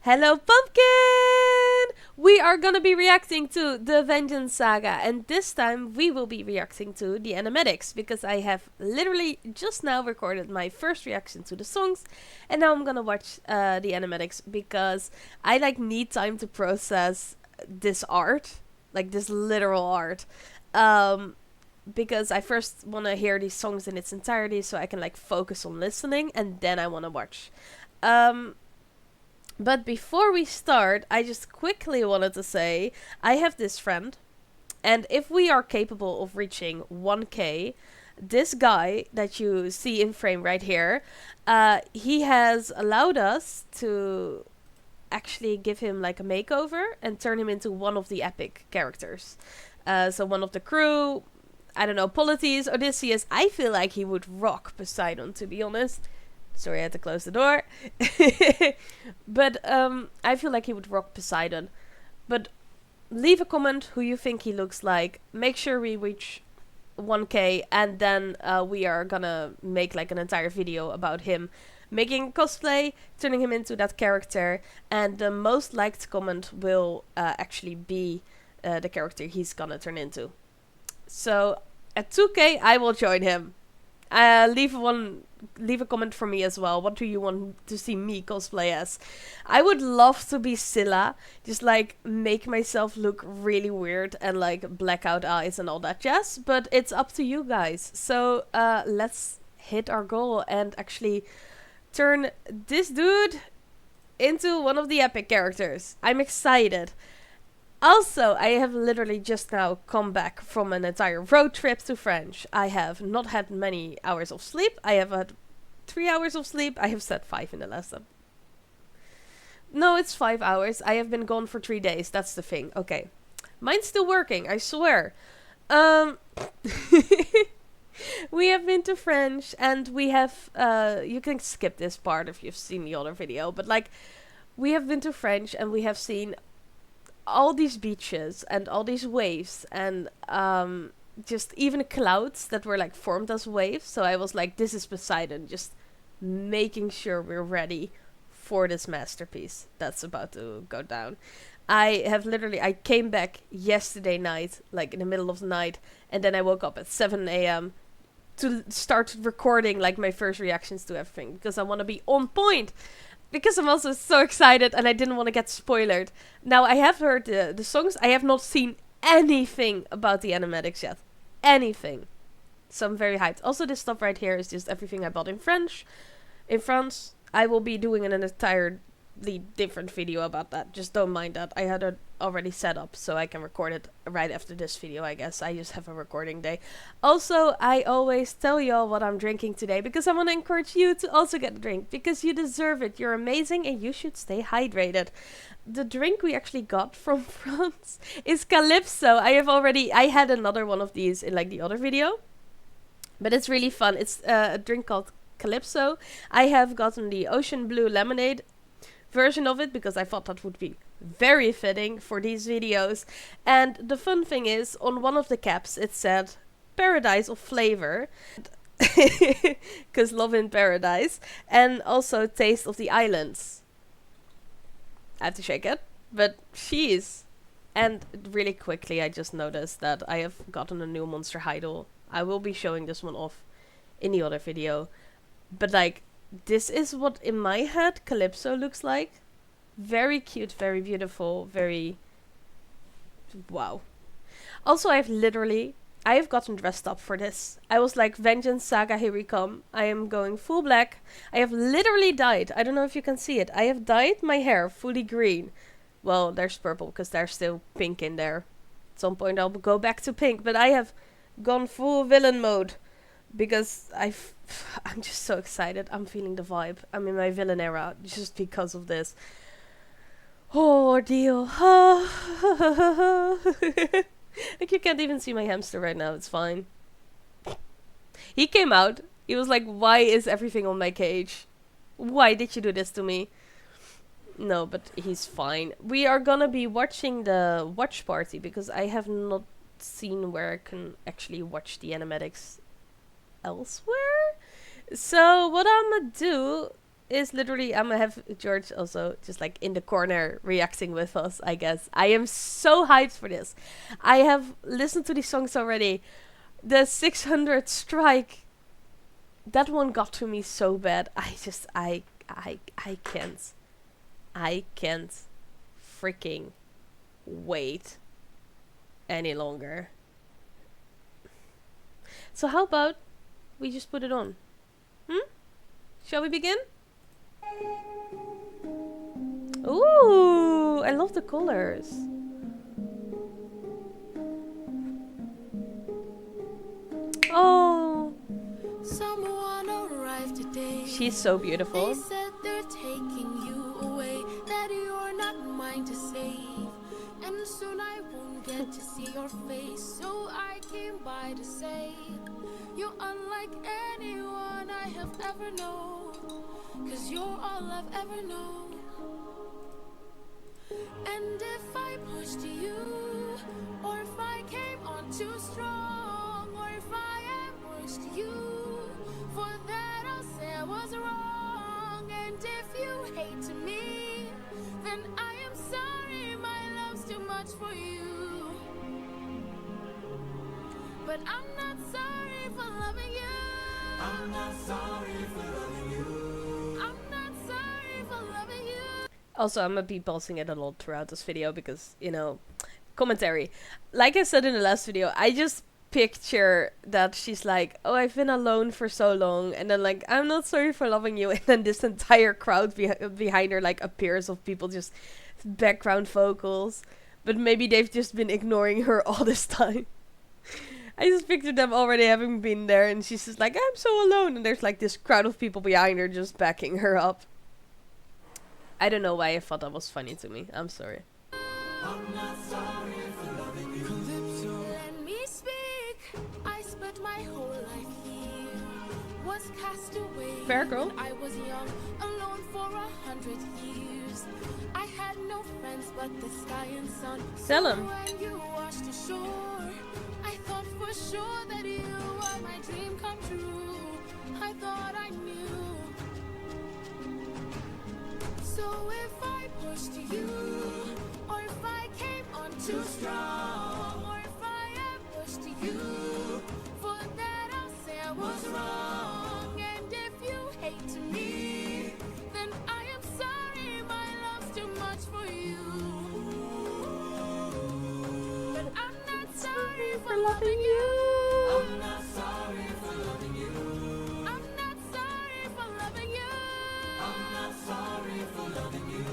Hello, Pumpkin! We are gonna be reacting to the Vengeance Saga, and this time we will be reacting to the animatics because I have literally just now recorded my first reaction to the songs, and now I'm gonna watch the animatics because I need time to process this art, like this literal art, because I first want to hear these songs in its entirety so I can focus on listening, and then I want to watch. Um, but before we start, I just quickly wanted to say I have this friend, and if we are capable of reaching 1K, this guy that you see in frame right here, he has allowed us to actually give him a makeover and turn him into one of the epic characters. So one of the crew, I don't know, Polites, Odysseus. I feel like he would rock Poseidon, to be honest. Sorry, I had to close the door. But I feel like he would rock Poseidon. But leave a comment who you think he looks like. Make sure we reach 1K, and then we are gonna make an entire video about him making cosplay, turning him into that character, and the most liked comment will actually be the character he's gonna turn into. So at 2K, I will join him. Leave a comment for me as well. What do you want to see me cosplay as? I would love to be Scylla, just make myself look really weird and blackout eyes and all that jazz. But it's up to you guys. So let's hit our goal and actually turn this dude into one of the epic characters. I'm excited. Also, I have literally just now come back from an entire road trip to France. I have not had many hours of sleep. I have had 3 hours of sleep. I have said 5 in the last up. No, it's 5 hours. I have been gone for 3 days. That's the thing. Okay. Mine's still working, I swear. We have been to French, and we have, you can skip this part if you've seen the other video, but we have been to French, and we have seen all these beaches and all these waves and just even clouds that were formed as waves. So I was like, this is Poseidon, just making sure we're ready for this masterpiece that's about to go down. I came back yesterday night, in the middle of the night, and then I woke up at 7 a.m. to start recording my first reactions to everything because I want to be on point. Because I'm also so excited and I didn't want to get spoiled. Now, I have heard the songs. I have not seen anything about the animatics yet. Anything. So I'm very hyped. Also, this stuff right here is just everything I bought in French. In France, I will be doing an entirely different video about that. Just don't mind that. I had it already set up so I can record it right after this video, I guess. I just have a recording day. Also, I always tell y'all what I'm drinking today because I want to encourage you to also get a drink because you deserve it. You're amazing and you should stay hydrated. The drink we actually got from France is Calypso. I had another one of these in the other video, but it's really fun. It's a drink called Calypso. I have gotten the ocean blue lemonade version of it because I thought that would be very fitting for these videos. And the fun thing is, on one of the caps it said Paradise of Flavor because love in paradise, and also Taste of the Islands. I have to shake it, but cheese. And really quickly I just noticed that I have gotten a new Monster Idol. I will be showing this one off in the other video, but this is what in my head Calypso looks like. Very cute, very beautiful, very wow. Also, I have gotten dressed up for this. I was like, Vengeance Saga, here we come. I am going full black. I have literally dyed, I don't know if you can see it, I have dyed my hair fully green. Well, there's purple because there's still pink in there. At some point I'll go back to pink, but I have gone full villain mode. Because I'm just so excited. I'm feeling the vibe. I'm in my villain era just because of this. Oh, ordeal. You can't even see my hamster right now. It's fine. He came out. He was like, why is everything on my cage? Why did you do this to me? No, but he's fine. We are gonna be watching the watch party because I have not seen where I can actually watch the animatics elsewhere. So what I'm gonna do is literally, I'm gonna have George also just like in the corner reacting with us, I guess. I am so hyped for this. I have listened to these songs already. The 600 strike, that one got to me so bad. I can't freaking wait any longer. So how about we just put it on? Shall we begin? Ooh, I love the colors. Oh, someone arrived today. She's so beautiful. They said they're taking you away, that you're not mine to save, and soon I won't get to see your face. So I came by to say you're unlike anyone I have ever known, 'cause you're all I've ever known. And if I pushed you, or if I came on too strong, or if I ambushed you, for that I'll say I was wrong. And if you hate me, then I am sorry, my love's too much for you. But I'm not sorry for loving you. I'm not sorry for loving you. I'm not sorry for loving you. Also, I'm gonna be pausing it a lot throughout this video because, you know, commentary. Like I said in the last video, I just picture that she's like, oh, I've been alone for so long, and then like, I'm not sorry for loving you, and then this entire crowd behind her like appears of people, just background vocals, but maybe they've just been ignoring her all this time. I just pictured them already having been there, and she's just like, I'm so alone, and there's like this crowd of people behind her just backing her up. I don't know why I thought that was funny to me. I'm sorry. I'm not sorry for loving you. Let me speak. I spent my whole life here, was cast away. Fair girl. When I was young, alone for 100 years. I had no friends but the sky and sun. Tell him. So when you washed ashore, I thought for sure that you were my dream come true. I thought I knew. So if I pushed you, or if I came on too strong, or if I ambushed you, for that I'll say I was wrong. And if you hate me, then I am sorry, my love's too much for you. But I'm not sorry for loving you. I'm not sorry for loving you. I'm not sorry for loving you. I'm not sorry for loving you.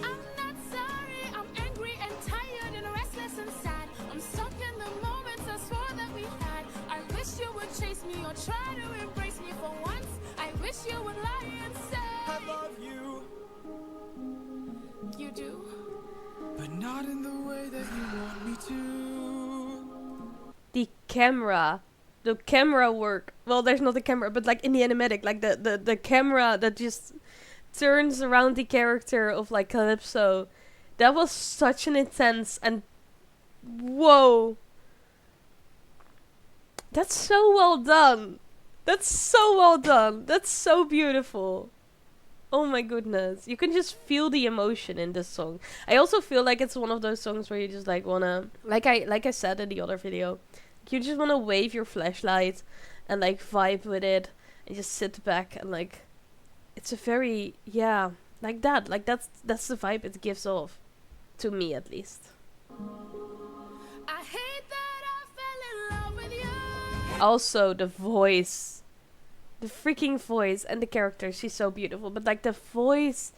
I'm not sorry, I'm angry and tired and restless and sad. I'm stuck in the moments I swore that we had. I wish you would chase me or try to embrace me for once. I wish you would lie and say I love you. You do? But not in the way that you want me to. The camera work. Well, there's not a camera, but like in the animatic, like the camera that just turns around the character of like Calypso. That was such an intense and whoa. That's so well done. That's so well done. That's so beautiful. Oh my goodness. You can just feel the emotion in this song. I also feel like it's one of those songs where you just like wanna, like I said in the other video, you just wanna wave your flashlight and like vibe with it and just sit back and like, it's a very, yeah, like that. Like that's the vibe it gives off. To me at least. I hate that I fell in love with you. Also the voice. The freaking voice and the character, she's so beautiful. But like the voice,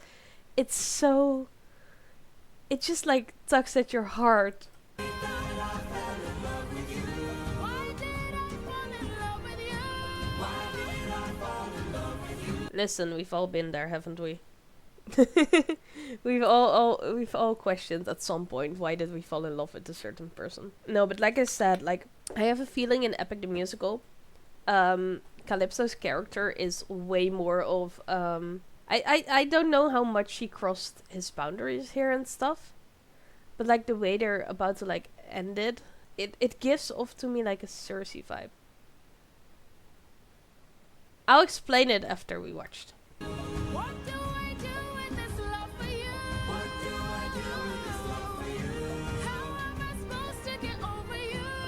it's so, it just like tugs at your heart. Why did I fall in love with you? Why did I fall in love with you? Why did I fall in love with you? Listen, we've all been there, haven't we? we've all questioned at some point, why did we fall in love with a certain person? No, but like I said, like I have a feeling in Epic the Musical, Calypso's character is way more of I don't know how much she crossed his boundaries here and stuff, but like the way they're about to like end it gives off to me like a Cersei vibe. I'll explain it after we watched. What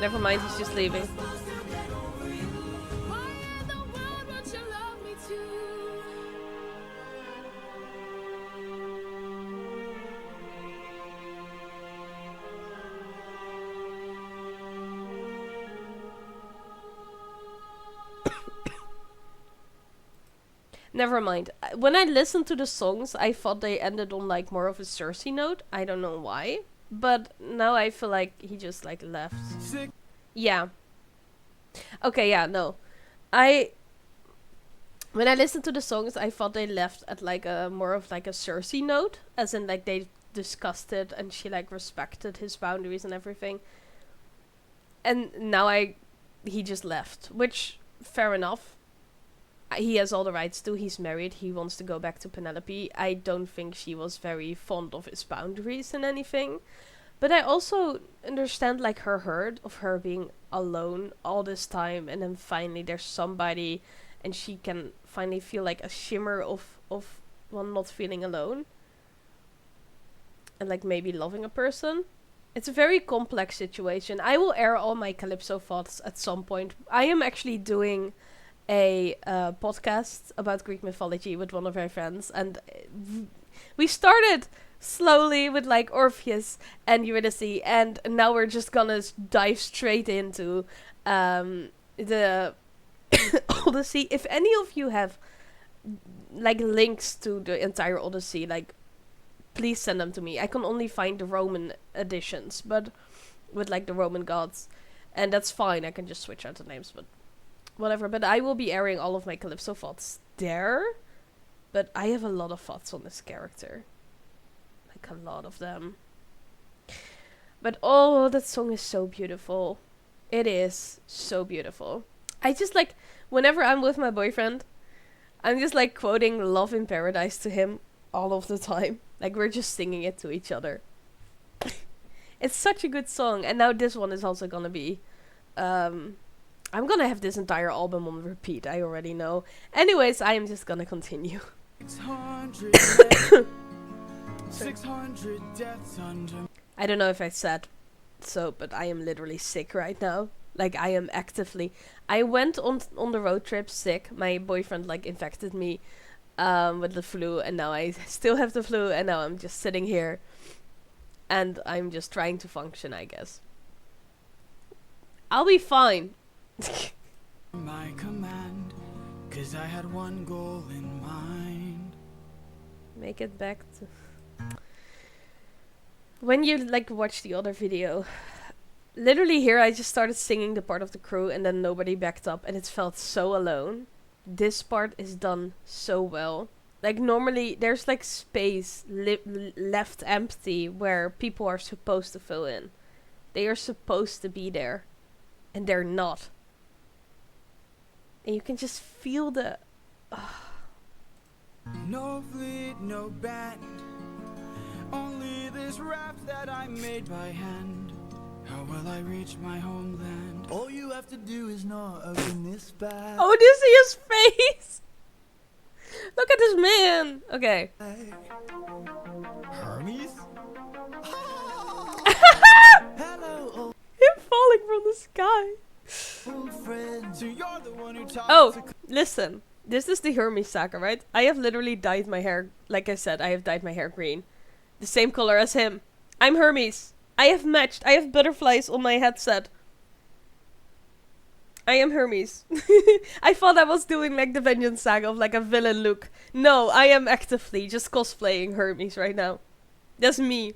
Never mind, he's just leaving. Why in the world would you love me too? Never mind. When I listened to the songs, I thought they ended on like more of a Cersei note. I don't know why. But now I feel like he just like left. Yeah. Okay, yeah, no. When I listened to the songs, I thought they left at like a more of like a Cersei note. As in like they discussed it and she like respected his boundaries and everything. And now he just left. Which, fair enough. He has all the rights to. He's married. He wants to go back to Penelope. I don't think she was very fond of his boundaries and anything. But I also understand like her hurt of her being alone all this time. And then finally there's somebody and she can finally feel like a shimmer of well, not feeling alone. And like maybe loving a person. It's a very complex situation. I will air all my Calypso thoughts at some point. I am actually doing a podcast about Greek mythology with one of our friends, and we started slowly with like Orpheus and Eurydice, and now we're just gonna dive straight into the Odyssey. If any of you have like links to the entire Odyssey, like please send them to me. I can only find the Roman editions, but with like the Roman gods, and that's fine. I can just switch out the names, but whatever. But I will be airing all of my Calypso thoughts there. But I have a lot of thoughts on this character. Like a lot of them. But oh, that song is so beautiful. It is so beautiful. I just like, whenever I'm with my boyfriend, I'm just like quoting Love in Paradise to him all of the time. Like we're just singing it to each other. It's such a good song. And now this one is also gonna be I'm gonna have this entire album on repeat, I already know. Anyways, I am just gonna continue. 600 deaths under. I don't know if I said so, but I am literally sick right now. Like, I am actively... I went on the road trip sick. My boyfriend, like, infected me with the flu, and now I still have the flu, and now I'm just sitting here. And I'm just trying to function, I guess. I'll be fine. My command, 'cause I had one goal in mind. Make it back to... When you, like, watch the other video... Literally here I just started singing the part of the crew and then nobody backed up and it felt so alone. This part is done so well. Like normally there's like space left empty where people are supposed to fill in. They are supposed to be there. And they're not. And you can just feel the... No fleet, no band. Only this raft that I made by hand. How will I reach my homeland? All you have to do is not open this bag. Odysseus' face! Look at this man! Okay. Hermes? Hello, Him falling from the sky. old friend. So you're the one who taught Oh, to listen. This is the Hermes saga, right? I have literally dyed my hair, like I said, I have dyed my hair green. The same color as him. I'm Hermes. I have matched. I have butterflies on my headset. I am Hermes. I thought I was doing like the Vengeance Saga of like a villain look. No, I am actively just cosplaying Hermes right now. That's me.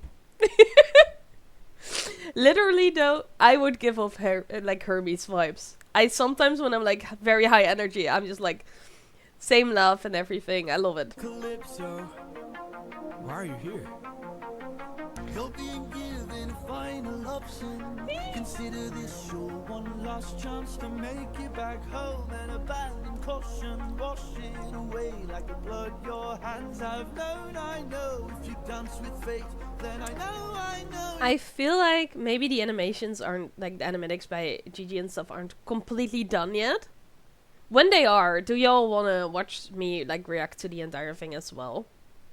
Literally though, I would give off like Hermes vibes. I sometimes when I'm like very high energy, I'm just like same laugh and everything. I love it. Calypso. Why are you here? You're being given a final option. Consider this your one last chance to make it back home and abandon caution. Wash it away like the blood your hands have known. I know if you dance with fate, then I know. I feel like maybe the animations aren't, like the animatics by Gigi and stuff aren't completely done yet. When they are, do y'all wanna watch me like react to the entire thing as well?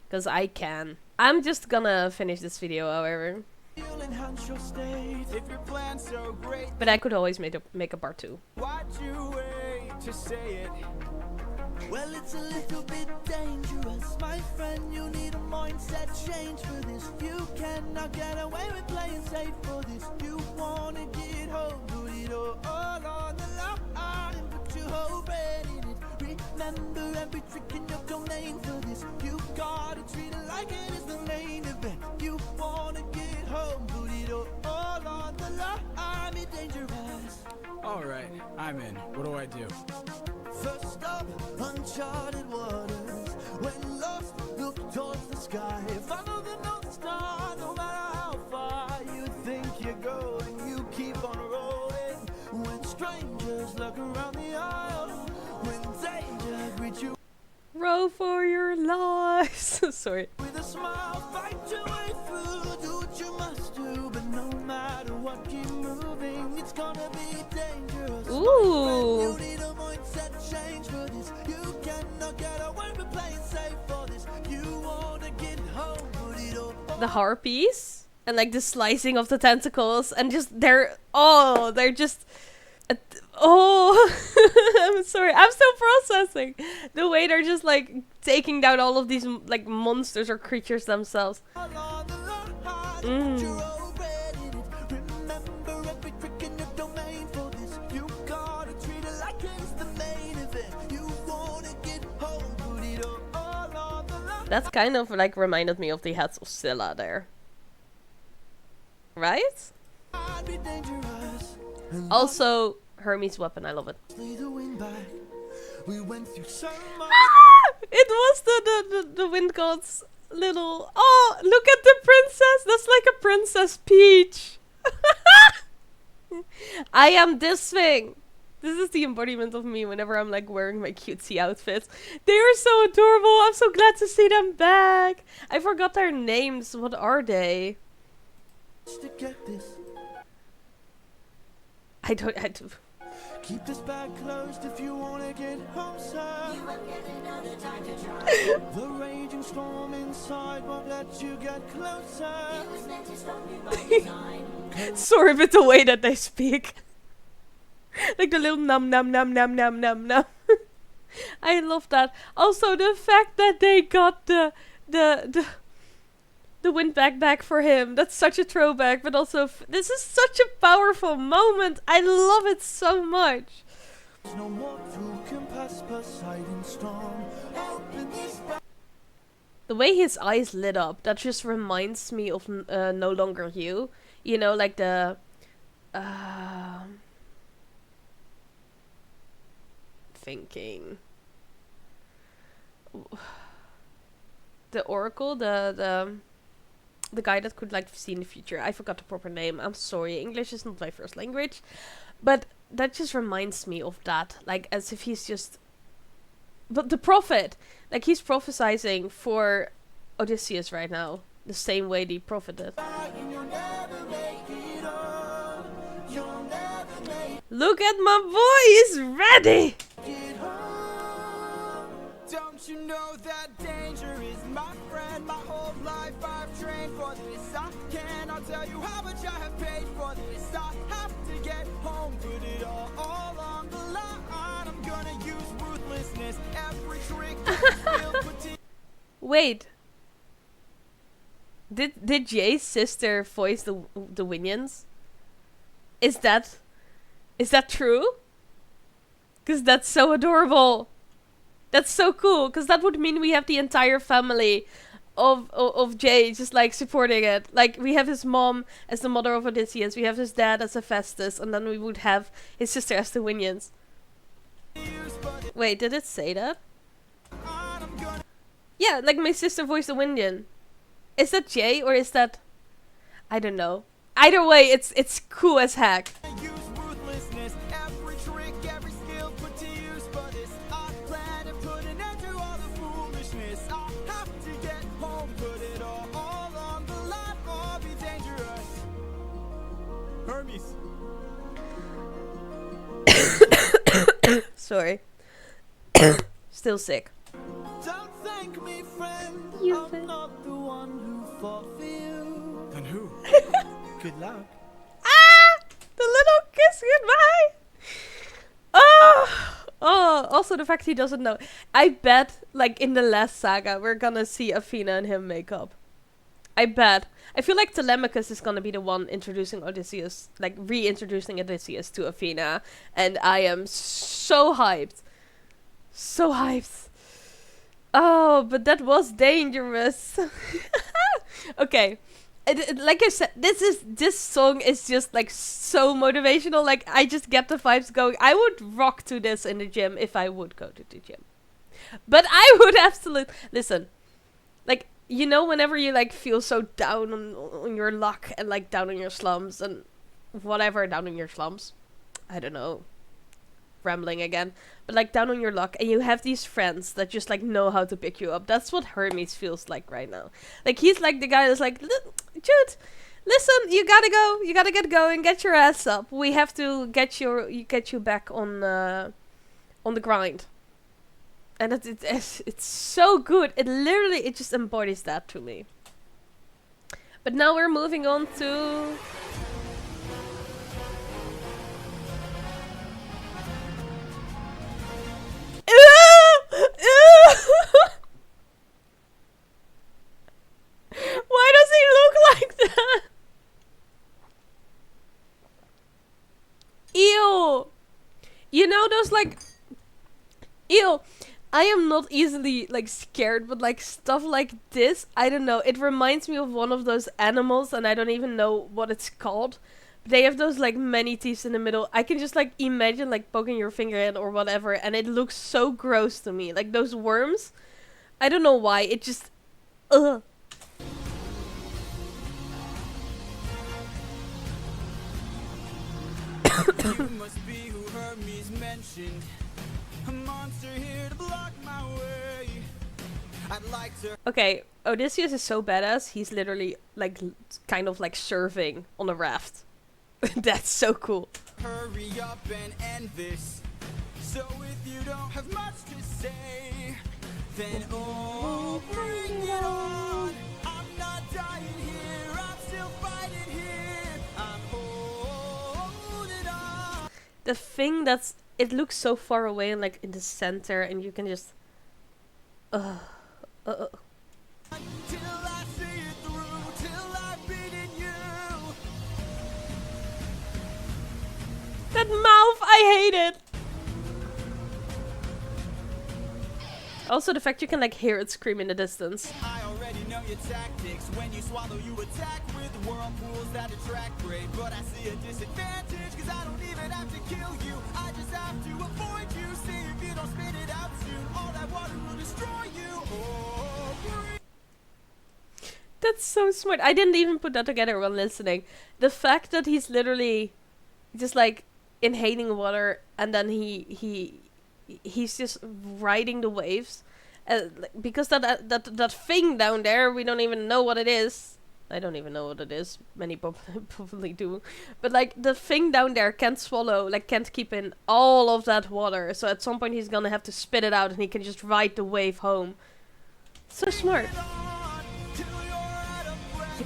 Because I can. I'm just gonna finish this video, however. You'll enhance your state if your plan's so great. But I could always make a part 2. Why'd you wait to say it? Well, it's a little bit dangerous, my friend. You need a mindset change for this. You cannot get away with playing safe for this. You wanna get home, put it all on the line and put your whole brain in it. Remember every trick in your domain for this. You gotta treat it like it is the main event. You wanna get home, put it all on the line. Be dangerous. Alright, I'm in. What do I do? First stop, uncharted waters. When lost, look towards the sky. Follow the North Star, no matter how far you think you're going. You keep on rolling. When strangers look around the aisle, when danger greets you Row for your lives. Sorry. with a smile, fight your way through. Do what you must do, but no matter what, keep moving. It's gonna be dangerous. Ooh. You need a mindset change for this. You cannot get away with playing safe for this. You wanna get home, put it all The harpies and like the slicing of the tentacles and just they're just I'm sorry, I'm still processing the way they're just like taking down all of these like monsters or creatures themselves. on the line. Mm. You're already in it. Remember every trick in your domain for this. You gotta treat it like it's the main event. You wanna get home, put it all on the line. That's kind of like reminded me of the heads of Scylla there, right? Be dangerous. And Also Hermes' weapon, I love it. lastly, the wind back. We went through so much. It was the wind god's little. Oh, look at the princess. That's like a Princess Peach. I am this thing. This is the embodiment of me whenever I'm like wearing my cutesy outfits. They are so adorable. I'm so glad to see them back. I forgot their names. What are they? To get this. I don't. Keep this bag closed if you wanna get home, sir. The raging storm inside won't let you get closer. Sorry, but the way that they speak. Like the little num num num num num num num. I love that. Also the fact that they got the wind back for him. That's such a throwback, but also this is such a powerful moment. I love it so much. There's no mortal can pass Poseidon's storm. Open this bag. The way his eyes lit up, that just reminds me of No Longer You. You know, like the thinking the oracle, the guy that could like see in the future. I forgot the proper name. I'm sorry. English is not my first language, but that just reminds me of that. Like as if he's just, but the prophet, like he's prophesying for Odysseus right now, the same way the prophet did. And you'll never make it home. You'll never make Look at my boy. He's ready. it home. Don't you know that danger is my friend? My whole life I've trained for this. I cannot tell you how much I have paid for this. I have to get home, put it all on the line. I'm gonna use ruthlessness, every trick, every skill, put to Wait. Did Jay's sister voice the Winions? Is that true? Cause that's so adorable. That's so cool. Cause that would mean we have the entire family of Jay just like supporting it. Like we have his mom as the mother of Odysseus. We have his dad as Hephaestus, and then we would have his sister as the Winions. Wait, did it say that? Yeah, like my sister voiced the Winion. Is that Jay or is that? I don't know. Either way, it's cool as heck. use ruthlessness, every trick, every skill, put to use for this. I plan to put an end to all the foolishness. I have to get home, put it all on the line, or be dangerous. Hermes. Sorry. Still sick. Don't thank me, friend. You I'm friend. not the one who fought for you. Then who? Good luck. Ah! The little kiss goodbye! Oh! Oh, also the fact he doesn't know. I bet, like, in the last saga, we're gonna see Athena and him make up. I bet. I feel like Telemachus is gonna be the one introducing Odysseus, like, reintroducing Odysseus to Athena. And I am so hyped. So hyped. Oh, but that was dangerous. Okay. Like I said, this song is just like so motivational. Like I just get the vibes going. I would rock to this in the gym if I would go to the gym. But I would absolutely listen. Like you know, whenever you like feel so down on your luck and like down on your slums and whatever, down on your slums. I don't know. Rambling again, but like down on your luck, and you have these friends that just like know how to pick you up. That's what Hermes feels like right now. Like he's like the guy that's like, Jude, listen, you gotta go, you gotta get going, get your ass up. We have to get you back on the grind. And it's so good. It just embodies that to me. But now we're moving on to. Why does he look like that? Ew. You know those like. Ew. I am not easily like scared, but like stuff like this, I don't know. It reminds me of one of those animals, and I don't even know what it's called. They have those like many teeth in the middle. I can just like imagine like poking your finger in or whatever, and it looks so gross to me. Like those worms, I don't know why. It just, ugh. You must be who Hermes mentioned. A monster here to block my way. I'd like to. Okay, Odysseus is so badass. He's literally like kind of like surfing on a raft. That's so cool. Hurry up and end this. So if you don't have much to say, then oh, bring it on. I'm not dying here, I'm still fighting here. I'm holding on. The thing that's, it looks so far away and like in the center, and you can just, Till I see it through, till I've beaten you. that mouth, I hate it. Also the fact you can like hear it scream in the distance. I already know your tactics. When you swallow, you attack with whirlpools that attract prey. But I see a disadvantage, cause I don't even have to kill you. I just have to avoid you. See if you don't spit it out soon. All that water will destroy you. Oh, That's so smart. I didn't even put that together when listening. The fact that he's literally just like inhaling water, and then he's just riding the waves, because that thing down there, we don't even know what it is. I don't even know what it is. Many probably do, but like the thing down there can't swallow, like can't keep in all of that water. So at some point he's gonna have to spit it out, and he can just ride the wave home. So smart. You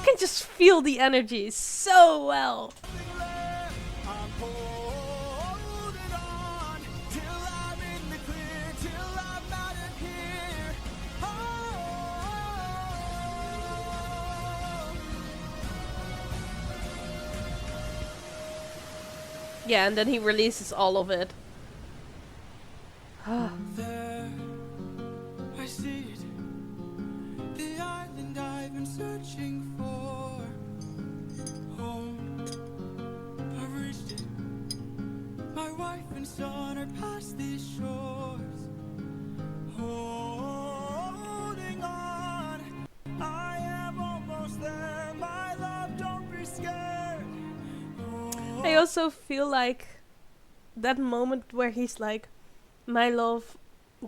can just feel the energy so well. I'm holding on till I'm in the clear, till I'm out of here. Yeah, and then he releases all of it. There, I see it. The island I've been searching for. Home, I've reached it. My wife and son are past these shores. Holding on, I am almost there. My love, don't be scared. I also feel like that moment where he's like, my love,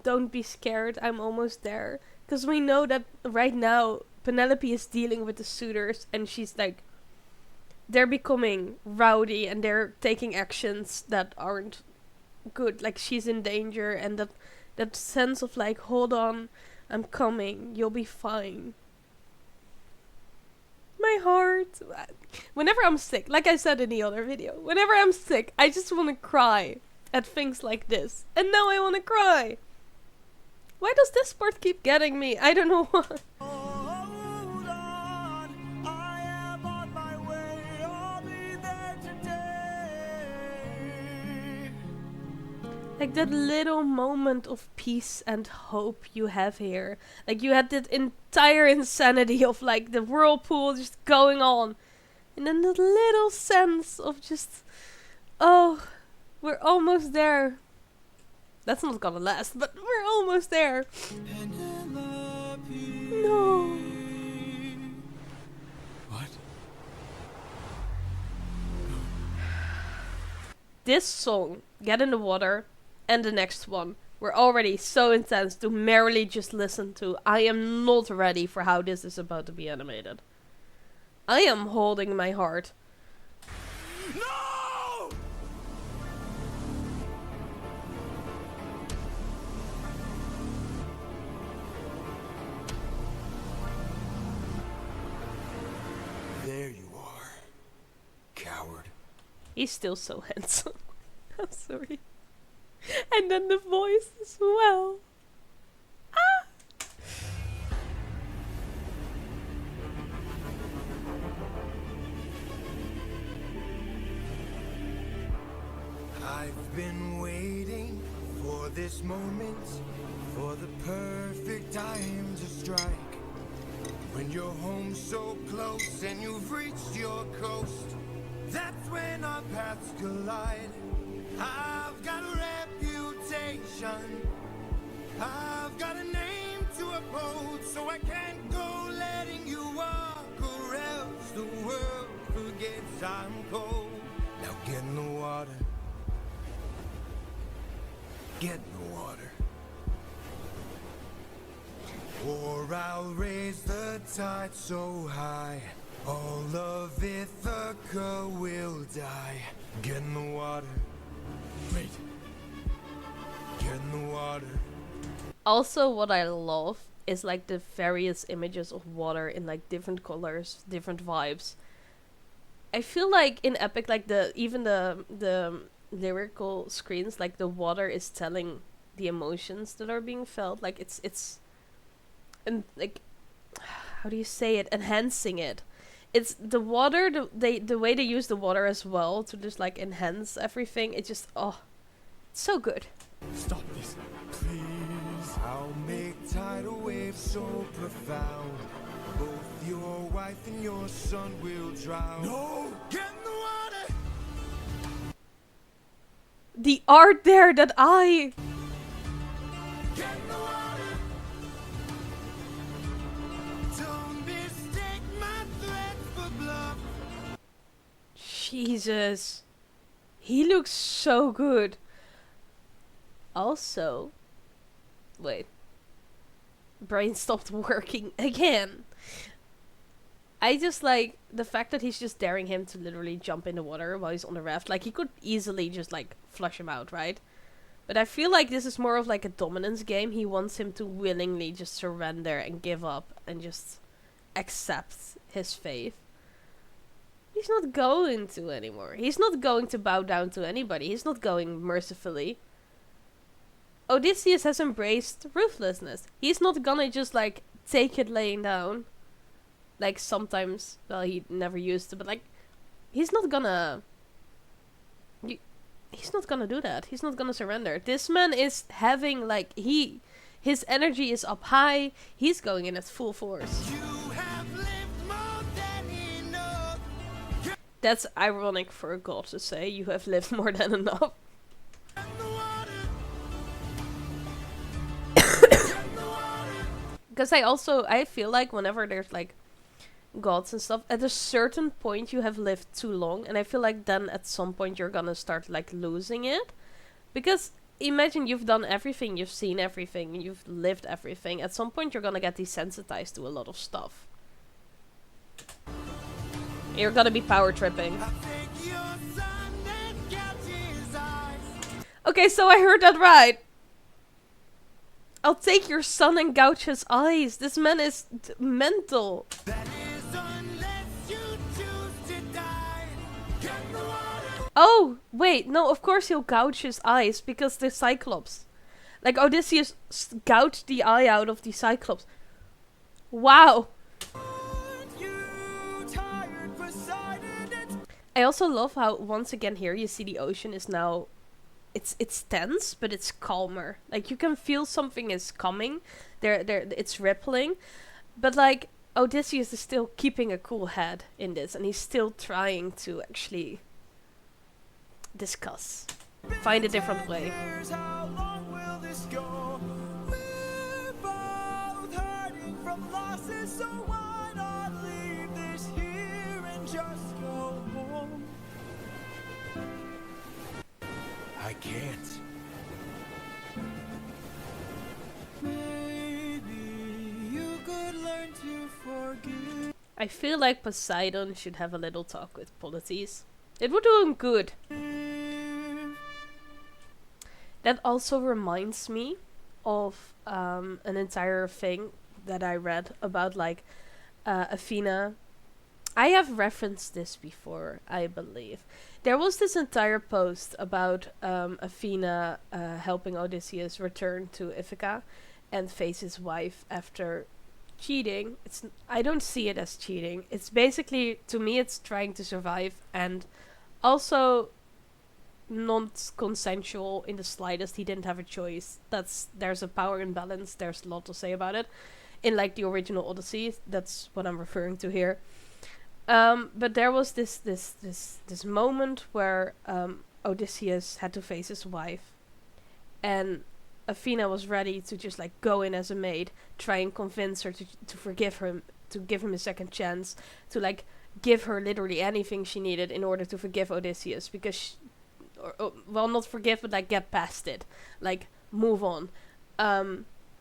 don't be scared, I'm almost there. Because we know that right now Penelope is dealing with the suitors, and she's like, they're becoming rowdy and they're taking actions that aren't good. Like she's in danger, and that sense of like, hold on, I'm coming, you'll be fine. My heart. Whenever I'm sick, like I said in the other video, whenever I'm sick, I just want to cry at things like this. And now I want to cry. Why does this part keep getting me? I don't know why. Hold on, I am on my way. I'll be there today. Like that little moment of peace and hope you have here. Like you had that entire insanity of like the whirlpool just going on. And then that little sense of just, oh, we're almost there. That's not gonna last, but we're almost there. No. What? This song, Get in the Water, and the next one were already so intense to merely just listen to. I am not ready for how this is about to be animated. I am holding my heart. No! There you are, coward. He's still so handsome. I'm sorry. And then the voice as well. Ah! I've been waiting for this moment, for the perfect time to strike. When you're home so close and you've reached your coast, that's when our paths collide. I've got a reputation, I've got a name to uphold, so I can't go letting you walk, or else the world forgets I'm cold. Now get in the water, get in the water, or I'll raise the tide so high, all of Ithaca will die. Get in the water. Wait. Get in the water. Also, what I love is like the various images of water in like different colors, different vibes. I feel like in Epic, like even the lyrical screens, like the water is telling the emotions that are being felt. Like it's and like, how do you say it? Enhancing it. It's the water, the way they use the water as well to just like enhance everything. It just, oh, it's so good. Stop this, please. I'll make tidal waves so profound, both your wife and your son will drown. No! Get in the water! The art there that I... Get in the water! Don't mistake my threats for bluff. Jesus. He looks so good. Also... Wait. Brain stopped working again. I just like the fact that he's just daring him to literally jump in the water while he's on the raft. Like, he could easily just like flush him out, right? But I feel like this is more of like a dominance game. He wants him to willingly just surrender and give up and just accept his fate. He's not going to anymore. He's not going to bow down to anybody. He's not going mercifully. Odysseus has embraced ruthlessness. He's not gonna just like take it laying down. Like sometimes, well, he never used to, but like, he's not gonna... He's not gonna do that. He's not gonna surrender. This man is having like, his energy is up high. He's going in at full force. You have lived more than enough. That's ironic for a god to say, you have lived more than enough. Get in the water. Because I feel like whenever there's like gods and stuff, at a certain point you have lived too long, and I feel like then at some point you're gonna start like losing it. Because imagine you've done everything, you've seen everything, you've lived everything. At some point you're gonna get desensitized to a lot of stuff. You're gonna be power tripping. I think your son and gouge his eyes. Okay, so I heard that right. I'll take your son and gouge his eyes. This man is mental. That is unless you Oh, wait, no, of course he'll gouge his eyes because the Cyclops. Like, Odysseus gouged the eye out of the Cyclops. Wow. I also love how, once again here, you see the ocean is now... It's tense, but it's calmer. Like, you can feel something is coming. It's rippling. But, like, Odysseus is still keeping a cool head in this. And he's still trying to actually discuss. Find a different way. How long will this go? We're both hurting from losses, so why not leave this here and just go home? I can't. Maybe you could learn to forgive. I feel like Poseidon should have a little talk with Polites. It would do him good. That also reminds me of an entire thing that I read about, like, Athena. I have referenced this before, I believe. There was this entire post about Athena helping Odysseus return to Ithaca and face his wife after cheating. I don't see it as cheating. It's basically, to me, it's trying to survive, and also not consensual in the slightest. He didn't have a choice. There's a power imbalance. There's a lot to say about it. In, like, the original Odyssey, that's what I'm referring to here. But there was this moment where Odysseus had to face his wife, and Athena was ready to just, like, go in as a maid, try and convince her to forgive him, to give him a second chance, to, like, give her literally anything she needed in order to forgive Odysseus, because well, not forgive, but, like, get past it, like, move on,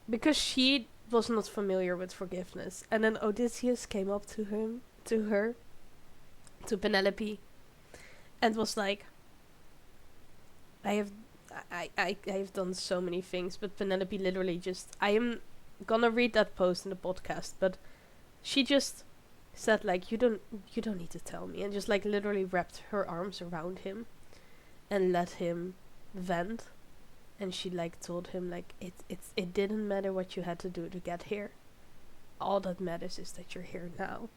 because she was not familiar with forgiveness. And then Odysseus came up to her, to Penelope, and was like, I have done so many things, but Penelope literally just, I am gonna read that post in the podcast, but she just said, like, you don't need to tell me, and just, like, literally wrapped her arms around him and let him vent. And she, like, told him, like, it didn't matter what you had to do to get here. All that matters is that you're here now.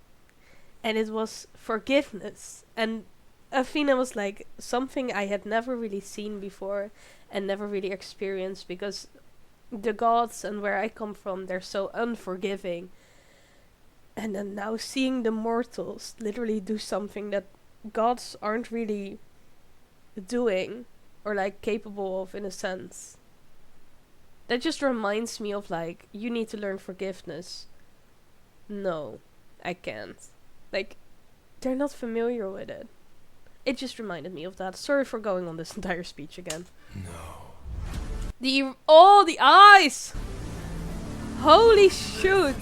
And it was forgiveness. And Athena was like, something I had never really seen before and never really experienced, because the gods and where I come from, they're so unforgiving. And then now seeing the mortals literally do something that gods aren't really doing, or, like, capable of, in a sense. That just reminds me of, like, you need to learn forgiveness. No, I can't. Like, they're not familiar with it. It just reminded me of that. Sorry for going on this entire speech again. No. The eyes! Holy shoot!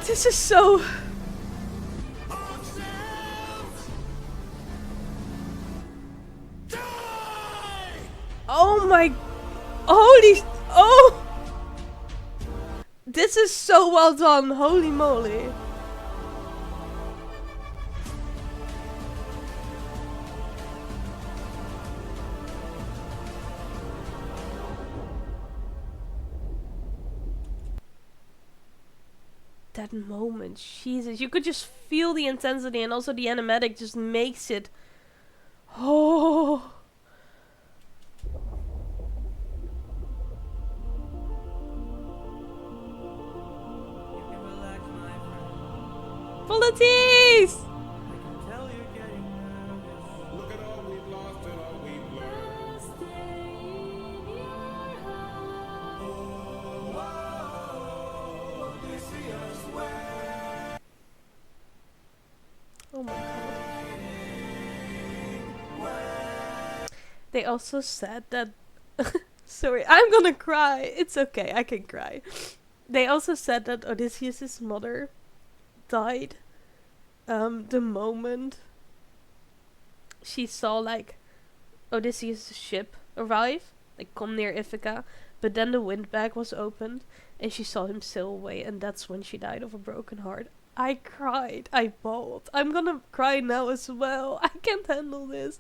This is so... Oh my... Holy... Oh! This is so well done. Holy moly. That moment, Jesus, you could just feel the intensity, and also the animatic just makes it. Oh. Polites! Look at all we've lost and all we've learned. Oh my god. They also said that... Sorry, I'm gonna cry. It's okay, I can cry. They also said that Odysseus' mother died the moment she saw, like, Odysseus' ship arrive, like, come near Ithaca, but then the wind bag was opened and she saw him sail away, and that's when she died of a broken heart. I cried. I bawled. I'm gonna cry now as well. I can't handle this.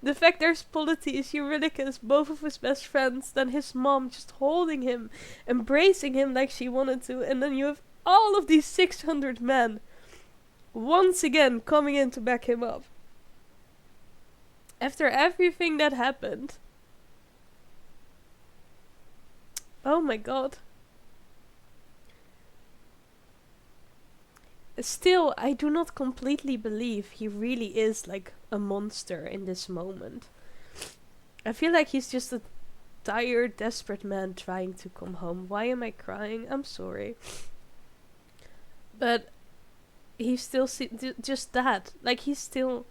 The fact there's Polites, Eurylochus, both of his best friends, then his mom just holding him, embracing him like she wanted to, and then you have all of these 600 men once again coming in to back him up. After everything that happened. Oh my god. Still, I do not completely believe he really is like a monster in this moment. I feel like he's just a tired, desperate man trying to come home. Why am I crying? I'm sorry. But he still just that. Like he still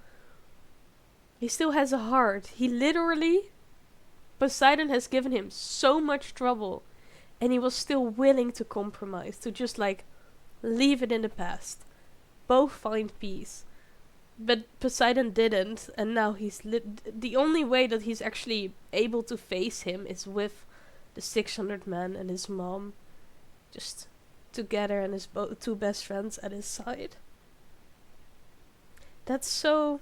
has a heart. He literally, Poseidon has given him so much trouble, and he was still willing to compromise, to just like leave it in the past. Both find peace. But Poseidon didn't, and now he's the only way that he's actually able to face him is with the 600 men and his mom just together, and his two best friends at his side. That's so...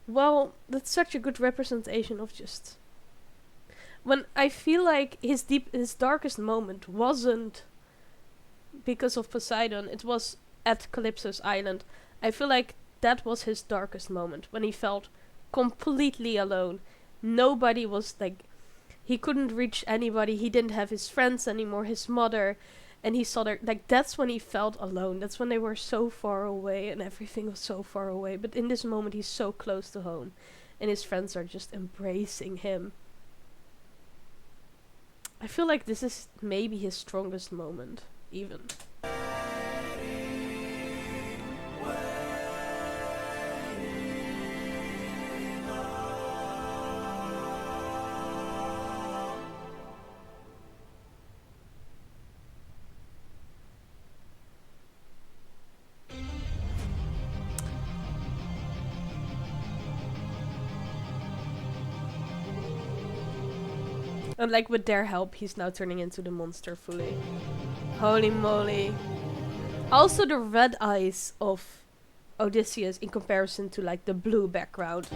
Well, that's such a good representation of just... When I feel like his darkest moment wasn't because of Poseidon, it was at Calypso's island. I feel like that was his darkest moment, when he felt completely alone. Nobody was like... He couldn't reach anybody, he didn't have his friends anymore, his mother, and he saw their... Like, that's when he felt alone. That's when they were so far away, and everything was so far away. But in this moment, he's so close to home, and his friends are just embracing him. I feel like this is maybe his strongest moment, even. And like with their help, he's now turning into the monster fully. Holy moly. Also the red eyes of Odysseus in comparison to like the blue background.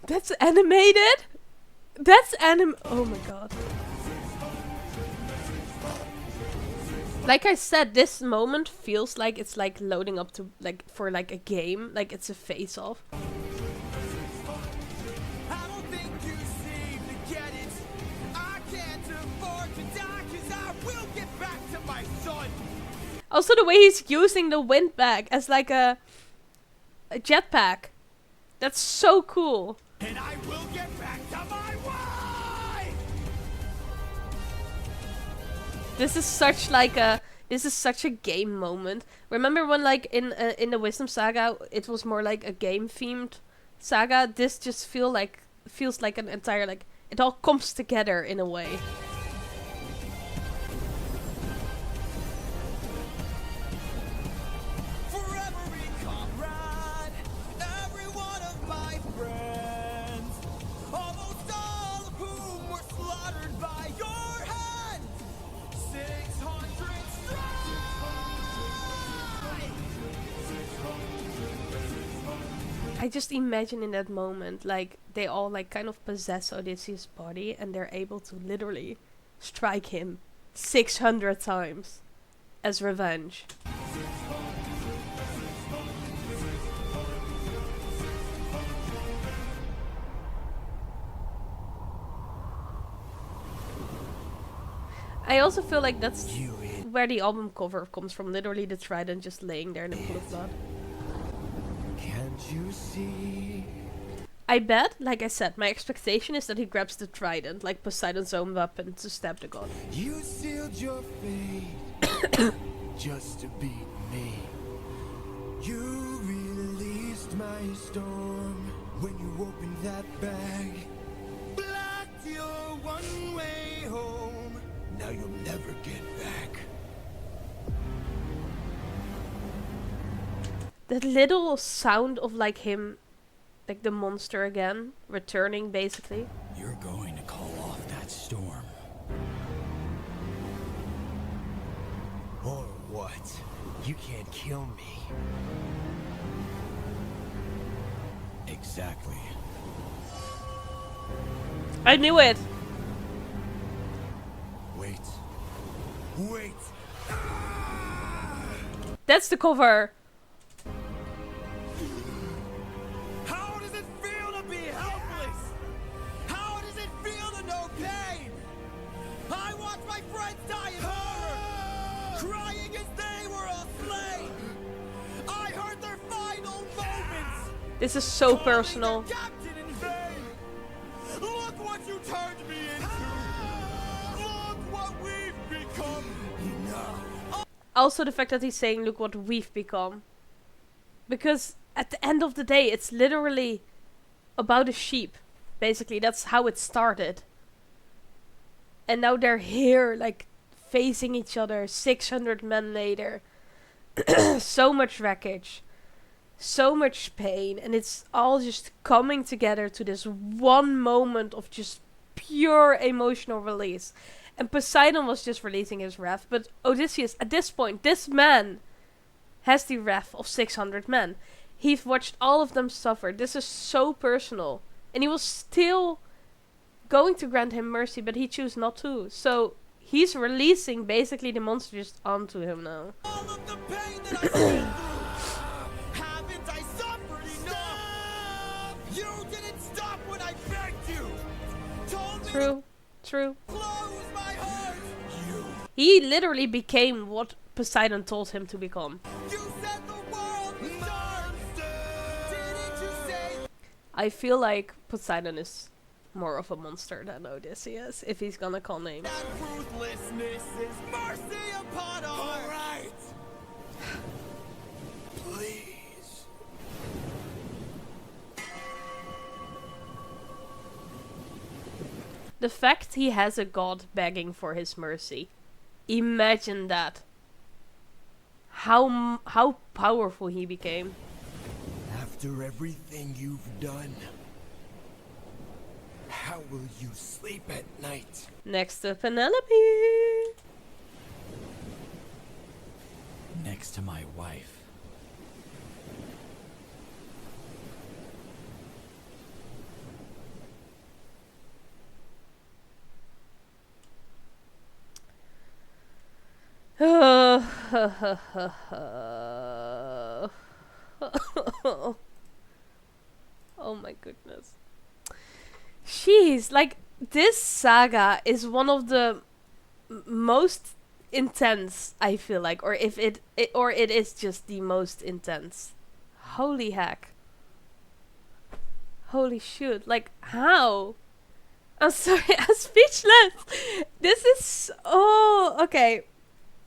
That's animated? That's oh my god. Like I said, this moment feels like it's like loading up to like for like a game, like it's a face-off. I don't think you seem to get it. I can't afford to die, 'cause I will get back to my son. Also the way he's using the wind bag as like a jetpack. That's so cool. And I will get back to my wife! This is such like a game moment. Remember when like in the Wisdom Saga it was more like a game themed saga? This just feels like an entire, like, it all comes together in a way. For every comrade, every one of my friends, almost all of whom were slaughtered by your hand, 600 strike! I just imagine in that moment, like, they all like kind of possess Odysseus' body and they're able to literally strike him 600 times as revenge. I also feel like that's where the album cover comes from, literally the trident just laying there in a pool of blood. Can't you see? I bet, like I said, my expectation is that he grabs the trident, like Poseidon's own weapon, to stab the god. You sealed your fate just to beat me. You released my storm when you opened that bag. Blocked your one-way home. Now you'll never get back. That little sound of like him, like the monster again, returning basically. You're going to call off that storm. Or what? You can't kill me. Exactly. I knew it! Wait. Wait! That's the cover! How does it feel to be helpless? How does it feel to know pain? I watched my friends die in horror, crying as they were all slain. I heard their final moments. This is so calling personal. their captain in vain. Look what you turned me into. Look what we've become. Enough. Also the fact that he's saying, look what we've become. Because at the end of the day, it's literally about a sheep. Basically, that's how it started. And now they're here, like, facing each other 600 men later. So much wreckage. So much pain. And it's all just coming together to this one moment of just pure emotional release. And Poseidon was just releasing his wrath. But Odysseus, at this point, this man has the wrath of 600 men. He's watched all of them suffer. This is so personal. And he was still going to grant him mercy, but he chose not to. So he's releasing basically the monster just onto him now. All of the pain that I've been through. Haven't I suffered enough? You didn't stop when I begged you. Told me True. True. to close my heart. He literally became what Poseidon told him to become. You said the world was dark. Didn't you say I feel like Poseidon is more of a monster than Odysseus, if he's gonna call names. that ruthlessness is mercy upon our All right. Please. The fact he has a god begging for his mercy. Imagine that. How powerful he became. After everything you've done, how will you sleep at night? Next to Penelope. Next to my wife. Oh my goodness. Jeez, like this saga is one of the most intense, I feel like, or if it is just the most intense. Holy heck. Holy shoot, like how? I'm sorry, I'm speechless. This is okay.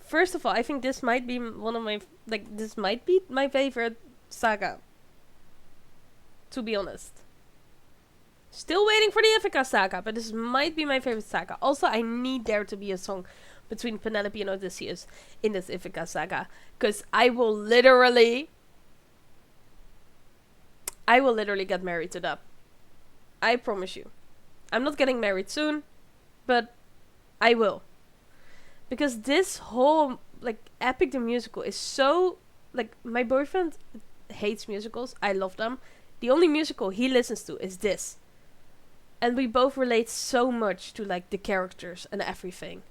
First of all, I think this might be one of my this might be my favorite saga. To be honest. Still waiting for the Ithaca saga, but this might be my favorite saga. Also, I need there to be a song between Penelope and Odysseus in this Ithaca saga, because I will literally get married to that. I promise you. I'm not getting married soon, but I will. Because this whole, like, Epic the Musical is so, like, my boyfriend hates musicals. I love them. The only musical he listens to is this. And we both relate so much to, like, the characters and everything.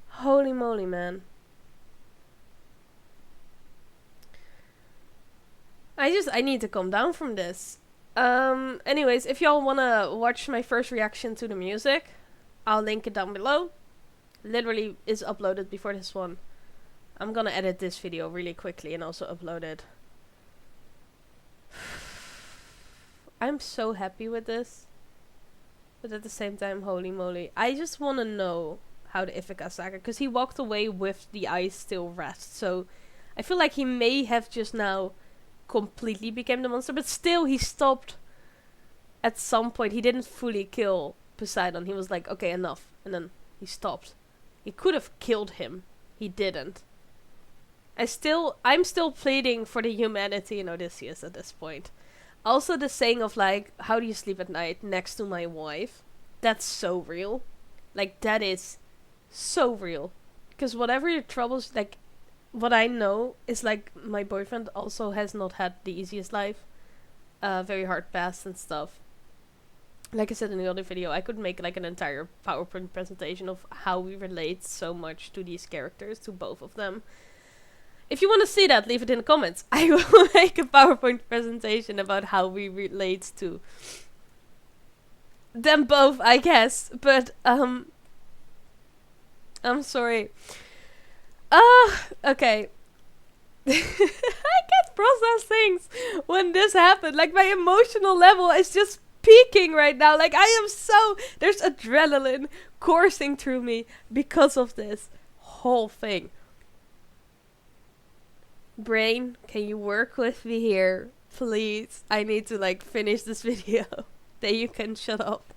Holy moly, man. I need to calm down from this. Anyways, if y'all wanna watch my first reaction to the music, I'll link it down below. Literally is uploaded before this one. I'm gonna edit this video really quickly and also upload it. I'm so happy with this. But at the same time, holy moly. I just wanna know how the Ithaca saga, because he walked away with the eyes still rest. So I feel like he may have just now completely became the monster, but still he stopped at some point. He didn't fully kill Poseidon. He was like, okay, enough. And then he stopped. He could have killed him. He didn't. I'm still pleading for the humanity in Odysseus at this point. Also the saying of like, how do you sleep at night next to my wife? That's so real. Like, that is so real. Because whatever your troubles, like, what I know is like, my boyfriend also has not had the easiest life. Very hard past and stuff. Like I said in the other video, I could make like an entire PowerPoint presentation of how we relate so much to these characters, to both of them. If you want to see that, leave it in the comments. I will make a PowerPoint presentation about how we relate to them both, I guess. But, I'm sorry. Okay. I can't process things when this happened. Like, my emotional level is just peaking right now. Like, I am so... There's adrenaline coursing through me because of this whole thing. Brain, can you work with me here? Please. I need to, like, finish this video. Then you can shut up.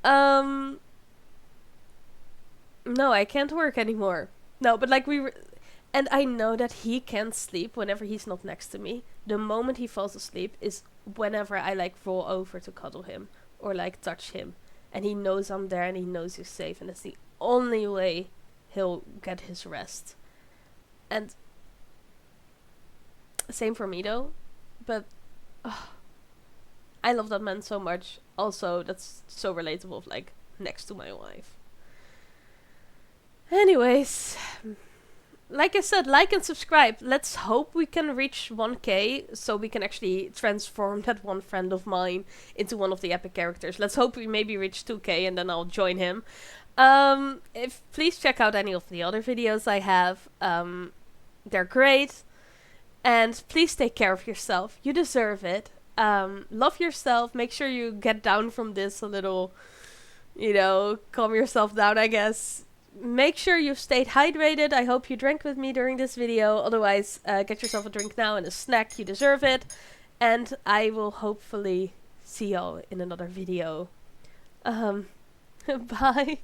No, I can't work anymore. No, but, like, and I know that he can't sleep whenever he's not next to me. The moment he falls asleep is whenever I, like, roll over to cuddle him. Or, like, touch him. And he knows I'm there and he knows he's safe. And it's the only way he'll get his rest. And... same for me though, but I love that man so much. Also, that's so relatable, like, next to my wife. Anyways, like I said, like and subscribe. Let's hope we can reach 1k so we can actually transform that one friend of mine into one of the epic characters. Let's hope we maybe reach 2k and then I'll join him. Please check out any of the other videos I have. They're great. And please take care of yourself. You deserve it. Love yourself. Make sure you get down from this a little, you know, calm yourself down, I guess. Make sure you've stayed hydrated. I hope you drank with me during this video. Otherwise, get yourself a drink now and a snack. You deserve it. And I will hopefully see y'all in another video. Bye.